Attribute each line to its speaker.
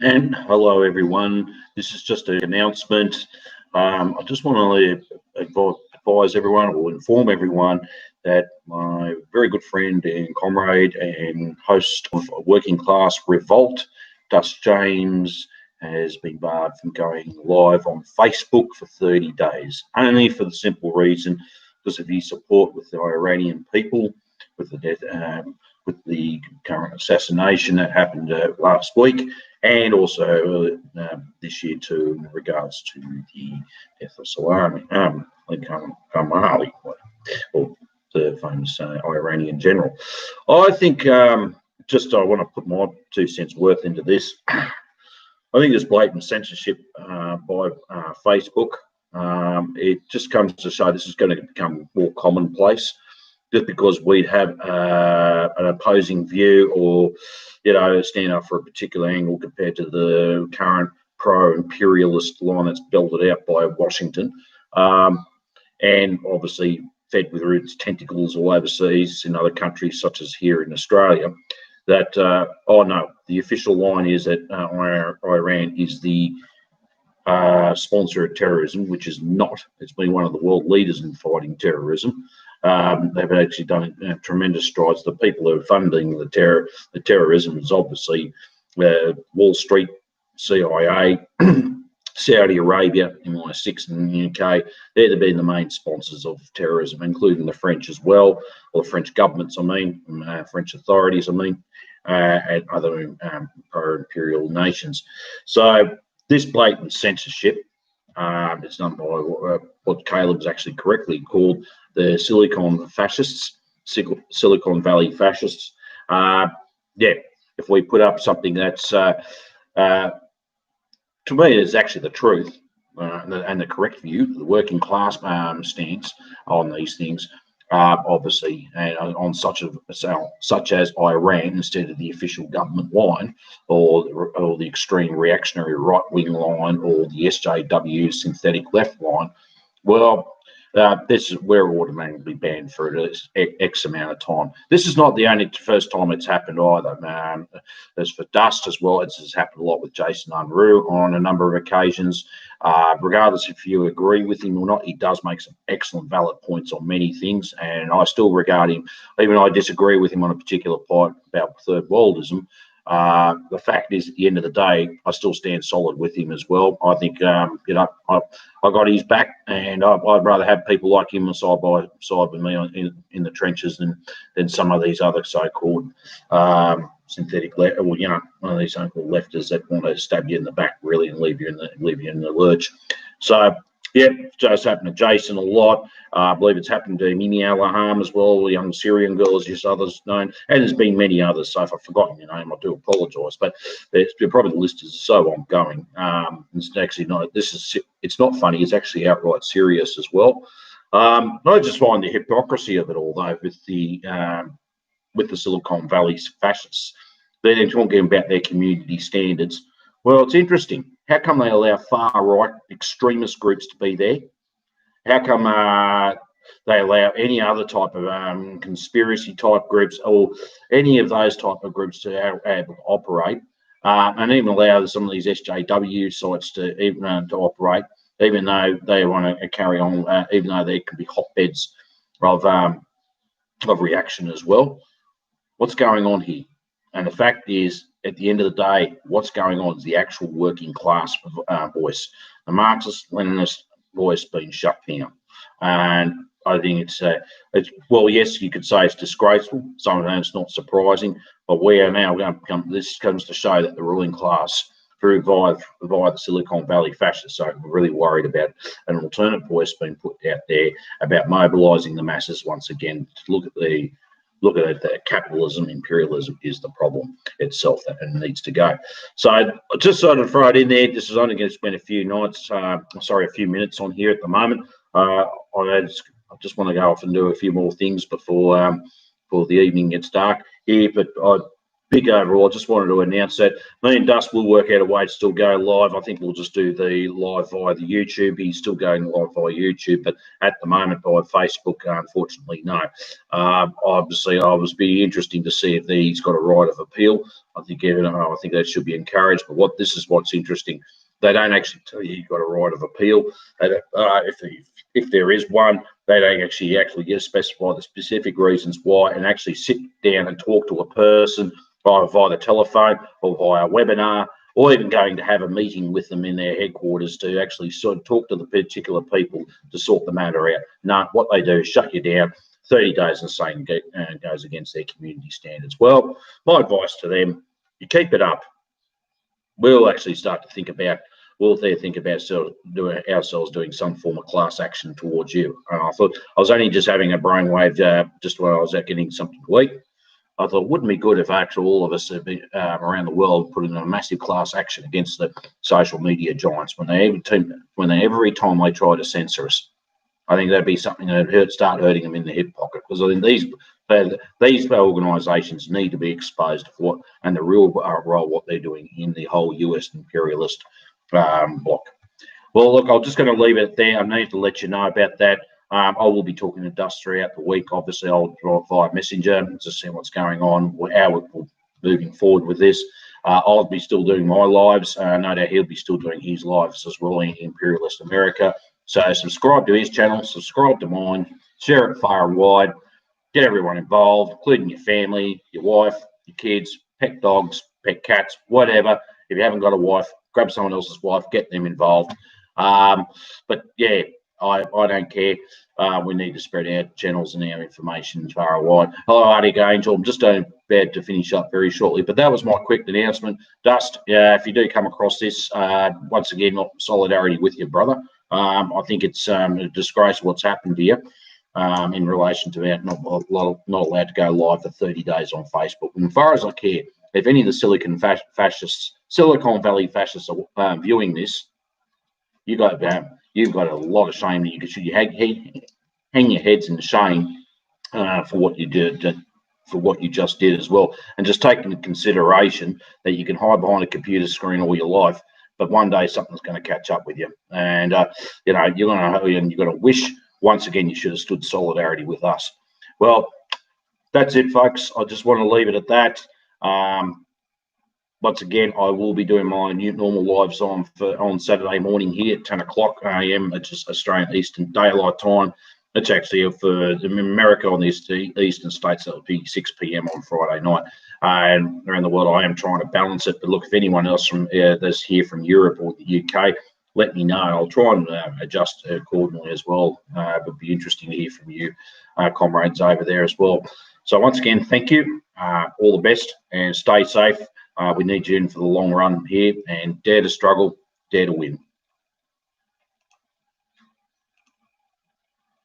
Speaker 1: And hello, everyone. This is just an announcement. I just want to advise everyone or inform everyone that my very good friend and comrade and host of Working Class Revolt, Dust James, has been barred from going live on Facebook for 30 days, only for the simple reason because of his support with the Iranian people, with the death, with the current assassination that happened last week, and also this year too in regards to the death of Soleimani, Khamenei, or the famous Iranian general. I think I want to put my 2 cents worth into this. I think there's blatant censorship by Facebook. It just comes to show this is going to become more commonplace just because we'd have an opposing view or, stand up for a particular angle compared to the current pro-imperialist line that's belted out by Washington, and obviously fed with its tentacles all overseas in other countries such as here in Australia. That, the official line is that Iran is the sponsor of terrorism, which is not. It's been one of the world leaders in fighting terrorism. They've actually done tremendous strides. The people who are funding the terrorism is obviously Wall Street, CIA, Saudi Arabia, MI6 in the UK. They're been the main sponsors of terrorism, including the French as well, or the French governments, French authorities, and other pro-imperial nations. So this blatant censorship is done by what Caleb's actually correctly called the Silicon fascists, Silicon Valley fascists. If we put up something that's, to me, is actually the truth and the correct view, the working class stance on these things, obviously, and on such as Iran instead of the official government line, or the extreme reactionary right wing line, or the SJW synthetic left line. Well, we're automatically banned for X amount of time. This is not the only first time it's happened either. As for Dust as well, it's happened a lot with Jason Unruh on a number of occasions. Regardless if you agree with him or not, he does make some excellent valid points on many things, and I still regard him, even though I disagree with him on a particular point about third worldism. The fact is, at the end of the day, I still stand solid with him as well. I think, I got his back, and I'd rather have people like him side by side with me in the trenches than some of these other so-called synthetic left, or one of these so-called lefters that want to stab you in the back really and leave you in the lurch. So just happened to Jason a lot. I believe it's happened to Mimi Alaham as well, the young Syrian girl, as just others known, and there's been many others. So if I've forgotten your name, I do apologise. But probably the list is so ongoing. It's actually not. It's not funny. It's actually outright serious as well. I just find the hypocrisy of it all, though, with the Silicon Valley fascists. They're talking about their community standards. Well, it's interesting. How come they allow far-right extremist groups to be there? How come they allow any other type of conspiracy-type groups or any of those type of groups to able to operate, and even allow some of these SJW sites to operate, even though they want to carry on, even though there can be hotbeds of reaction as well? What's going on here? And the fact is, at the end of the day, what's going on is the actual working class voice. The Marxist-Leninist voice being shut down. And I think it's well, yes, you could say it's disgraceful. Sometimes it's not surprising, but we are now going to become. This comes to show that the ruling class, via the Silicon Valley fascists, are really worried about an alternate voice being put out there about mobilising the masses once again to look at it, that capitalism, imperialism is the problem itself and needs to go. So I just sort of throw it in there. This is only going to spend a few minutes on here at the moment. I just want to go off and do a few more things before the evening gets dark here. But big overall. I just wanted to announce that me and Dust will work out a way to still go live. I think we'll just do the live via the YouTube. He's still going live via YouTube, but at the moment by Facebook, unfortunately, no. Obviously, I was be interesting to see if he's got a right of appeal. I think I think that should be encouraged. But this is what's interesting. They don't actually tell you you've got a right of appeal. If there is one, they don't actually specify the specific reasons why, and actually sit down and talk to a person via the telephone or via a webinar, or even going to have a meeting with them in their headquarters to actually sort of talk to the particular people to sort the matter out. No, what they do is shut you down. 30 days and saying goes against their community standards. Well, my advice to them, you keep it up. We'll actually start to think about, ourselves doing some form of class action towards you. And I thought, I was only just having a brainwave just when I was out getting something to eat. I thought, wouldn't it be good if actually all of us have been, around the world put in a massive class action against the social media giants when every time they try to censor us. I think that'd be something that would start hurting them in the hip pocket, because I think these organisations need to be exposed for and the real role what they're doing in the whole US imperialist block. Well, look, I'm just going to leave it there. I need to let you know about that. I will be talking to Dust throughout the week. Obviously, I'll drive via Messenger to see what's going on, how we're moving forward with this. I'll be still doing my lives. No doubt he'll be still doing his lives as well in Imperialist America. So subscribe to his channel, subscribe to mine, share it far and wide, get everyone involved, including your family, your wife, your kids, pet dogs, pet cats, whatever. If you haven't got a wife, grab someone else's wife, get them involved. But yeah, I don't care. We need to spread our channels and our information far and wide. Hello, Arctic Angel. I'm just about to finish up very shortly, but that was my quick announcement. Dust, if you do come across this, once again, solidarity with your brother. I think it's a disgrace what's happened to you in relation to our not allowed to go live for 30 days on Facebook. And as far as I care, if any of the Silicon Valley fascists are viewing this, you've got a lot of shame. You should hang your heads in shame for what you did, for what you just did as well, and just take into consideration that you can hide behind a computer screen all your life, but one day something's going to catch up with you, and you're going to wish once again you should have stood solidarity with us. Well, that's it, folks. I just want to leave it at that. Once again, I will be doing my normal lives on Saturday morning here at 10 o'clock a.m. It's just Australian Eastern Daylight Time. It's actually for America on the eastern states, that would be 6 p.m. on Friday night. And around the world, I am trying to balance it. But look, if anyone else that's here from Europe or the UK, let me know. I'll try and adjust accordingly as well. It would be interesting to hear from you, comrades over there as well. So once again, thank you. All the best and stay safe. We need you in for the long run here, and dare to struggle, dare to win.